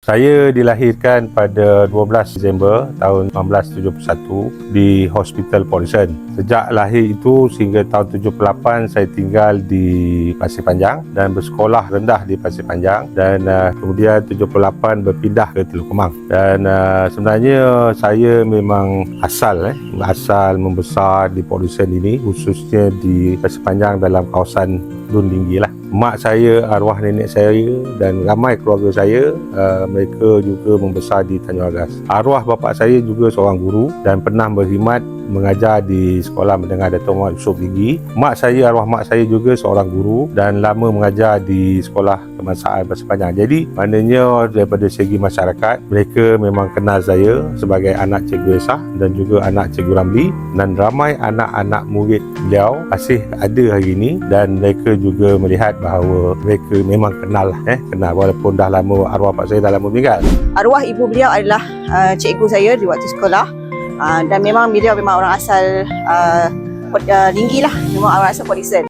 Saya dilahirkan pada 12 Disember tahun 1971 di Hospital Polisen. Sejak lahir itu sehingga tahun 78 saya tinggal di Pasir Panjang dan bersekolah rendah di Pasir Panjang, dan kemudian 78 berpindah ke Teluk Kemang. Dan sebenarnya saya memang asal membesar di Polisen ini, khususnya di Pasir Panjang dalam kawasan Dun Tinggi lah. Mak saya, arwah nenek saya dan ramai keluarga saya, mereka juga membesar di Tanjung Agas. Arwah bapa saya juga seorang guru dan pernah berkhidmat mengajar di Sekolah Menengah Dato' Muhammad Yusof Tinggi. Arwah mak saya juga seorang guru dan lama mengajar di Sekolah Kebangsaan Pasir Panjang. Jadi maknanya daripada segi masyarakat, mereka memang kenal saya sebagai anak Cikgu Esah dan juga anak Cikgu Ramli, dan ramai anak-anak murid beliau masih ada hari ini, dan mereka juga melihat bahawa mereka memang kenal walaupun dah lama, arwah pak saya dah lama meninggal. Arwah ibu beliau adalah cikgu saya di waktu sekolah, dan memang beliau memang orang asal Tinggi lah, memang orang asal Polisen.